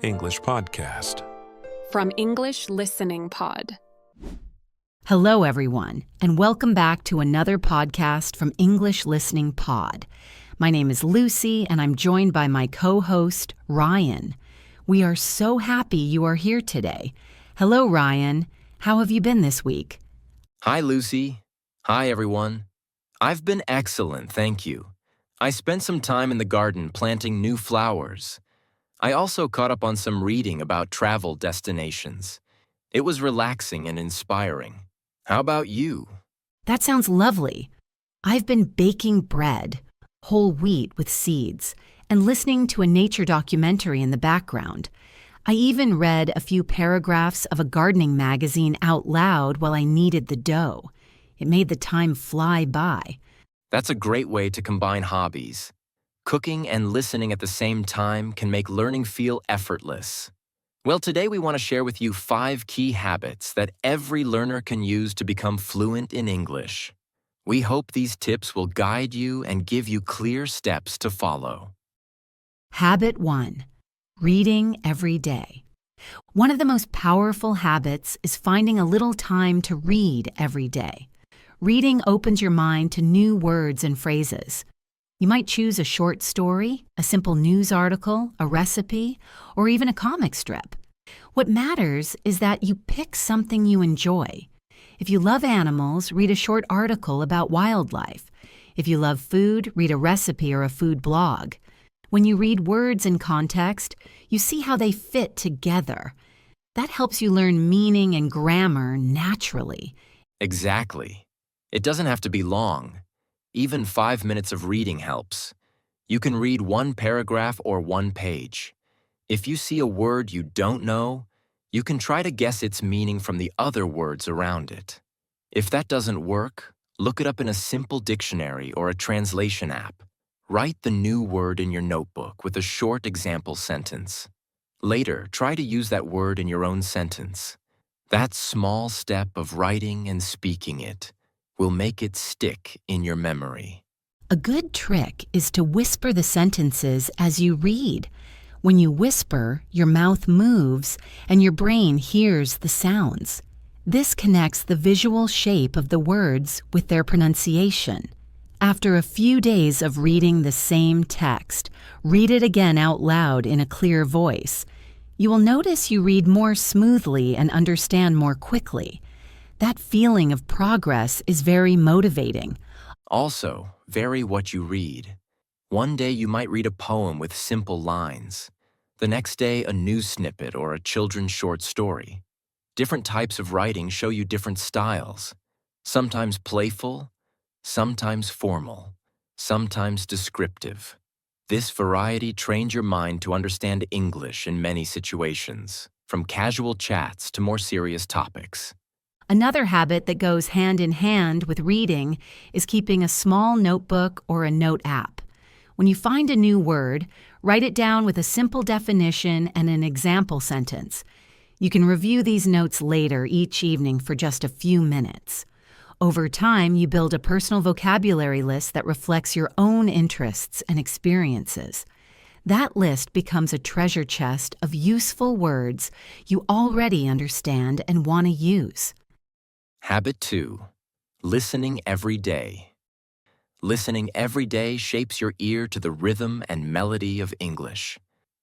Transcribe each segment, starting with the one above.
English podcast. From English Listening Pod. Hello, everyone, and welcome back to another podcast from English Listening Pod. My name is Lucy, and I'm joined by my co-host, Ryan. We are so happy you are here today. Hello, Ryan. How have you been this week? Hi, Lucy. Hi, everyone. I've been excellent, thank you. I spent some time in the garden planting new flowers. I also caught up on some reading about travel destinations. It was relaxing and inspiring. How about you? That sounds lovely. I've been baking bread, whole wheat with seeds, and listening to a nature documentary in the background. I even read a few paragraphs of a gardening magazine out loud while I kneaded the dough. It made the time fly by. That's a great way to combine hobbies. Cooking and listening at the same time can make learning feel effortless. Well, today we want to share with you 5 key habits that every learner can use to become fluent in English. We hope these tips will guide you and give you clear steps to follow. Habit 1. Reading every day. One of the most powerful habits is finding a little time to read every day. Reading opens your mind to new words and phrases. You might choose a short story, a simple news article, a recipe, or even a comic strip. What matters is that you pick something you enjoy. If you love animals, read a short article about wildlife. If you love food, read a recipe or a food blog. When you read words in context, you see how they fit together. That helps you learn meaning and grammar naturally. Exactly. It doesn't have to be long. Even 5 minutes of reading helps. You can read one paragraph or one page. If you see a word you don't know, you can try to guess its meaning from the other words around it. If that doesn't work, look it up in a simple dictionary or a translation app. Write the new word in your notebook with a short example sentence. Later, try to use that word in your own sentence. That small step of writing and speaking it will make it stick in your memory. A good trick is to whisper the sentences as you read. When you whisper, your mouth moves and your brain hears the sounds. This connects the visual shape of the words with their pronunciation. After a few days of reading the same text, read it again out loud in a clear voice. You will notice you read more smoothly and understand more quickly. That feeling of progress is very motivating. Also, vary what you read. One day you might read a poem with simple lines. The next day, a news snippet or a children's short story. Different types of writing show you different styles. Sometimes playful, sometimes formal, sometimes descriptive. This variety trains your mind to understand English in many situations, from casual chats to more serious topics. Another habit that goes hand in hand with reading is keeping a small notebook or a note app. When you find a new word, write it down with a simple definition and an example sentence. You can review these notes later each evening for just a few minutes. Over time, you build a personal vocabulary list that reflects your own interests and experiences. That list becomes a treasure chest of useful words you already understand and want to use. Habit 2. Listening every day. Listening every day shapes your ear to the rhythm and melody of English.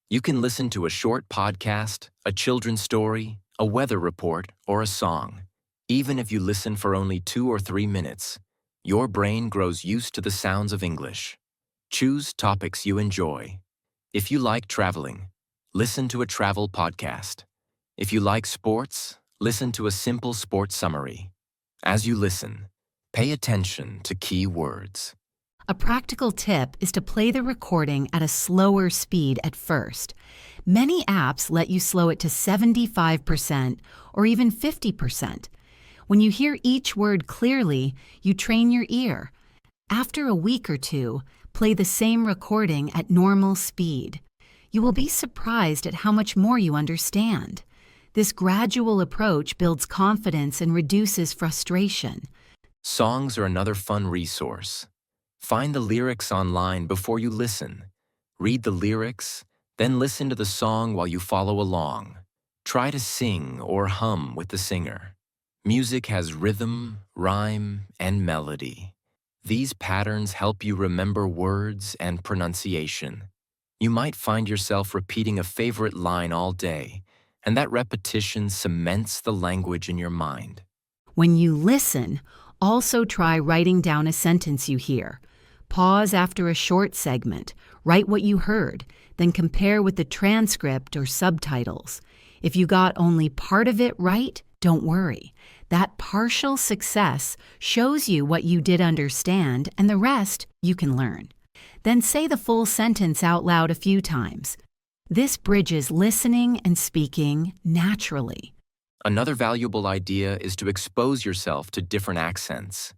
You can listen to a short podcast, a children's story, a weather report, or a song. Even if you listen for only 2 or 3 minutes, your brain grows used to the sounds of English. Choose topics you enjoy. If you like traveling, listen to a travel podcast. If you like sports, listen to a simple sports summary. As you listen, pay attention to key words. A practical tip is to play the recording at a slower speed at first. Many apps let you slow it to 75% or even 50%. When you hear each word clearly, you train your ear. After a week or two, play the same recording at normal speed. You will be surprised at how much more you understand. This gradual approach builds confidence and reduces frustration. Songs are another fun resource. Find the lyrics online before you listen. Read the lyrics, Then listen to the song while you follow along. Try to sing or hum with the singer. Music has rhythm, rhyme, and melody. These patterns help you remember words and pronunciation. You might find yourself repeating a favorite line all day, and that repetition cements the language in your mind. When you listen, also try writing down a sentence you hear. Pause after a short segment, write what you heard, then compare with the transcript or subtitles. If you got only part of it right, don't worry. That partial success shows you what you did understand, and the rest you can learn. Then say the full sentence out loud a few times. This bridges listening and speaking naturally. Another valuable idea is to expose yourself to different accents.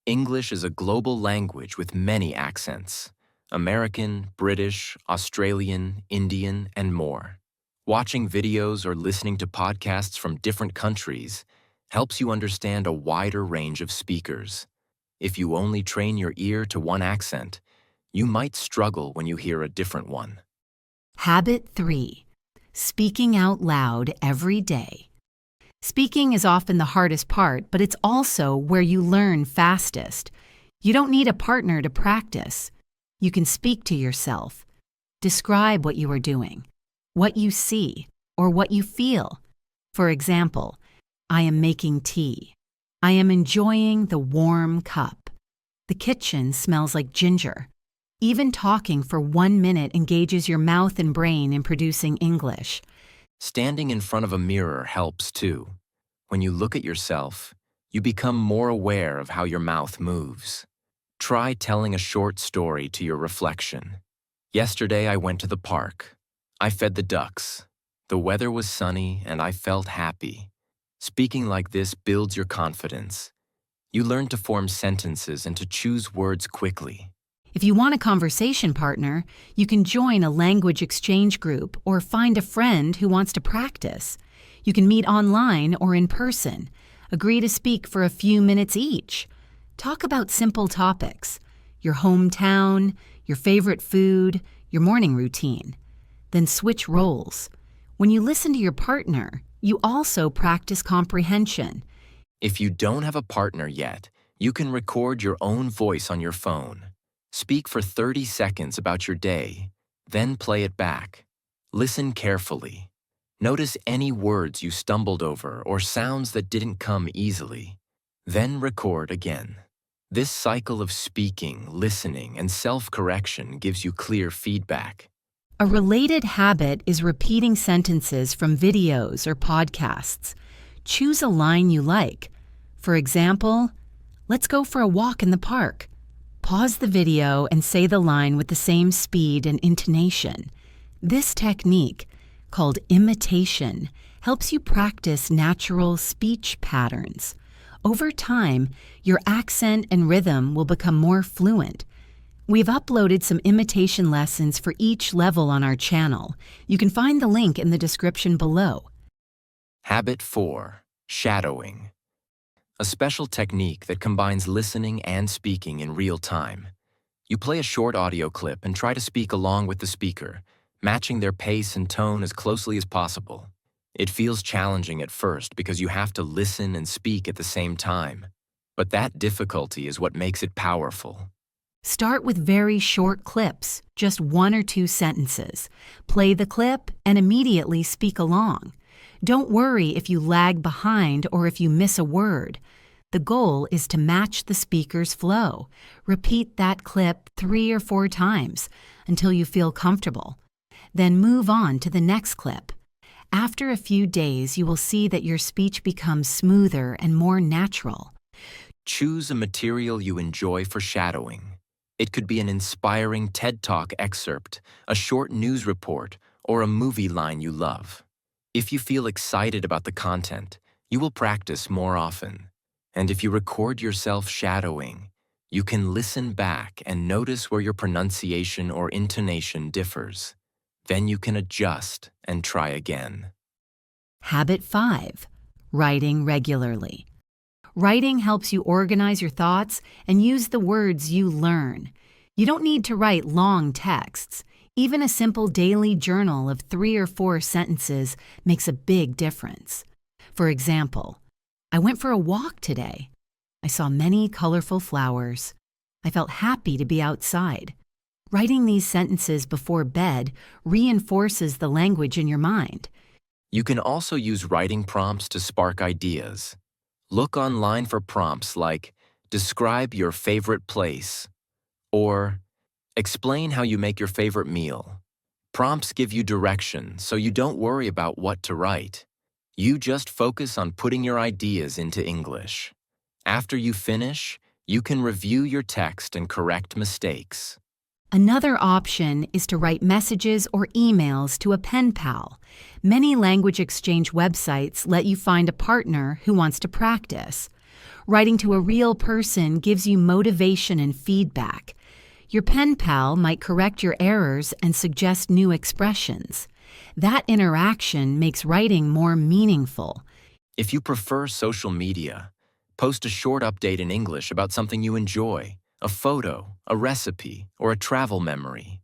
English is a global language with many accents: American, British, Australian, Indian, and more. Watching videos or listening to podcasts from different countries helps you understand a wider range of speakers. If you only train your ear to one accent, you might struggle when you hear a different one. Habit 3. Speaking out loud every day. Speaking is often the hardest part, but it's also where you learn fastest. You don't need a partner to practice. You can speak to yourself. Describe what you are doing, what you see, or what you feel. For example, I am making tea. I am enjoying the warm cup. The kitchen smells like ginger. Even talking for 1 minute engages your mouth and brain in producing English. Standing in front of a mirror helps too. When you look at yourself, you become more aware of how your mouth moves. Try telling a short story to your reflection. Yesterday I went to the park. I fed the ducks. The weather was sunny and I felt happy. Speaking like this builds your confidence. You learn to form sentences and to choose words quickly. If you want a conversation partner, you can join a language exchange group or find a friend who wants to practice. You can meet online or in person. Agree to speak for a few minutes each. Talk about simple topics: your hometown, your favorite food, your morning routine. Then switch roles. When you listen to your partner, you also practice comprehension. If you don't have a partner yet, you can record your own voice on your phone. Speak for 30 seconds about your day, then play it back. Listen carefully. Notice any words you stumbled over or sounds that didn't come easily. Then record again. This cycle of speaking, listening, and self-correction gives you clear feedback. A related habit is repeating sentences from videos or podcasts. Choose a line you like. For example, let's go for a walk in the park. Pause the video and say the line with the same speed and intonation. This technique, called imitation, helps you practice natural speech patterns. Over time, your accent and rhythm will become more fluent. We've uploaded some imitation lessons for each level on our channel. You can find the link in the description below. Habit 4. Shadowing. A special technique that combines listening and speaking in real time. You play a short audio clip and try to speak along with the speaker, matching their pace and tone as closely as possible. It feels challenging at first because you have to listen and speak at the same time. But that difficulty is what makes it powerful. Start with very short clips, just 1 or 2 sentences. Play the clip and immediately speak along. Don't worry if you lag behind or if you miss a word. The goal is to match the speaker's flow. Repeat that clip 3 or 4 times until you feel comfortable. Then move on to the next clip. After a few days, you will see that your speech becomes smoother and more natural. Choose a material you enjoy for shadowing. It could be an inspiring TED Talk excerpt, a short news report, or a movie line you love. If you feel excited about the content, you will practice more often. And if you record yourself shadowing, you can listen back and notice where your pronunciation or intonation differs. Then you can adjust and try again. Habit 5. Writing regularly. Writing helps you organize your thoughts and use the words you learn. You don't need to write long texts. Even a simple daily journal of 3 or 4 sentences makes a big difference. For example, I went for a walk today. I saw many colorful flowers. I felt happy to be outside. Writing these sentences before bed reinforces the language in your mind. You can also use writing prompts to spark ideas. Look online for prompts like, describe your favorite place, or explain how you make your favorite meal. Prompts give you direction, so you don't worry about what to write. You just focus on putting your ideas into English. After you finish, you can review your text and correct mistakes. Another option is to write messages or emails to a pen pal. Many language exchange websites let you find a partner who wants to practice. Writing to a real person gives you motivation and feedback. Your pen pal might correct your errors and suggest new expressions. That interaction makes writing more meaningful. If you prefer social media, post a short update in English about something you enjoy, a photo, a recipe, or a travel memory.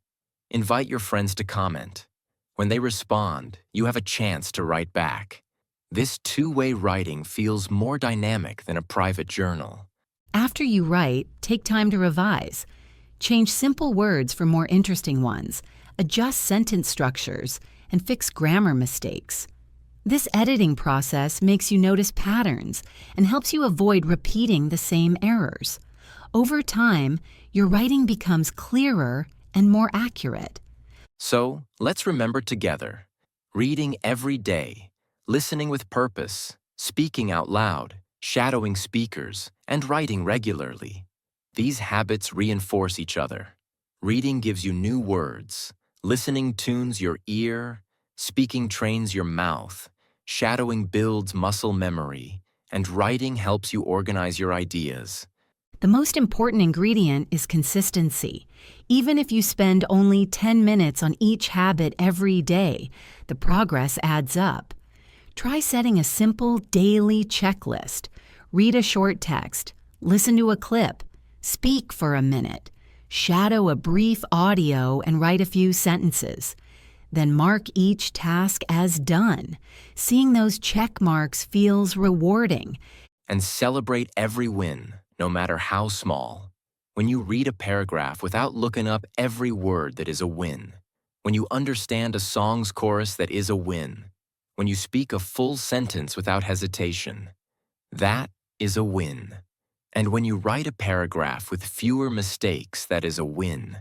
Invite your friends to comment. When they respond, you have a chance to write back. This two-way writing feels more dynamic than a private journal. After you write, take time to revise. Change simple words for more interesting ones, adjust sentence structures, and fix grammar mistakes. This editing process makes you notice patterns and helps you avoid repeating the same errors. Over time, your writing becomes clearer and more accurate. So, let's remember together. Reading every day, listening with purpose, speaking out loud, shadowing speakers, and writing regularly. These habits reinforce each other. Reading gives you new words, listening tunes your ear, speaking trains your mouth, shadowing builds muscle memory, and writing helps you organize your ideas. The most important ingredient is consistency. Even if you spend only 10 minutes on each habit every day, the progress adds up. Try setting a simple daily checklist. Read a short text, listen to a clip, speak for a minute, shadow a brief audio and write a few sentences. Then mark each task as done. Seeing those check marks feels rewarding. And celebrate every win, no matter how small. When you read a paragraph without looking up every word, that is a win. When you understand a song's chorus, that is a win. When you speak a full sentence without hesitation, that is a win. And when you write a paragraph with fewer mistakes, that is a win.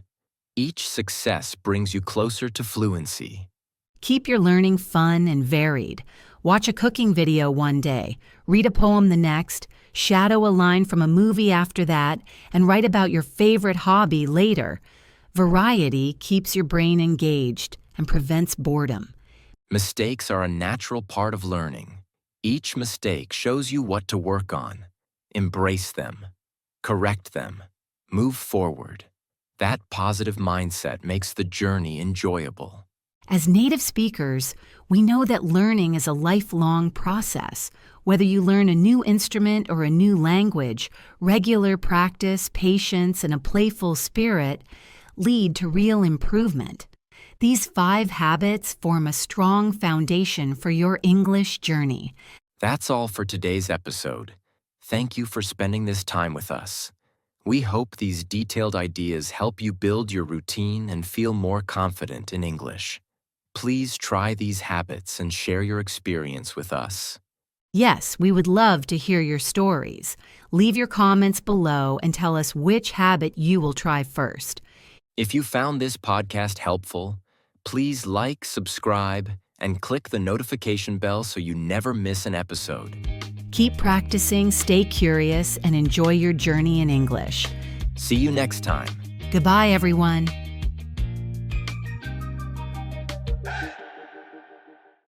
Each success brings you closer to fluency. Keep your learning fun and varied. Watch a cooking video one day, read a poem the next, shadow a line from a movie after that, and write about your favorite hobby later. Variety keeps your brain engaged and prevents boredom. Mistakes are a natural part of learning. Each mistake shows you what to work on. Embrace them. Correct them. Move forward. That positive mindset makes the journey enjoyable. As native speakers, we know that learning is a lifelong process. Whether you learn a new instrument or a new language, regular practice, patience, and a playful spirit lead to real improvement. These 5 habits form a strong foundation for your English journey. That's all for today's episode. Thank you for spending this time with us. We hope these detailed ideas help you build your routine and feel more confident in English. Please try these habits and share your experience with us. Yes, we would love to hear your stories. Leave your comments below and tell us which habit you will try first. If you found this podcast helpful, please like, subscribe, and click the notification bell so you never miss an episode. Keep practicing, stay curious, and enjoy your journey in English. See you next time. Goodbye, everyone.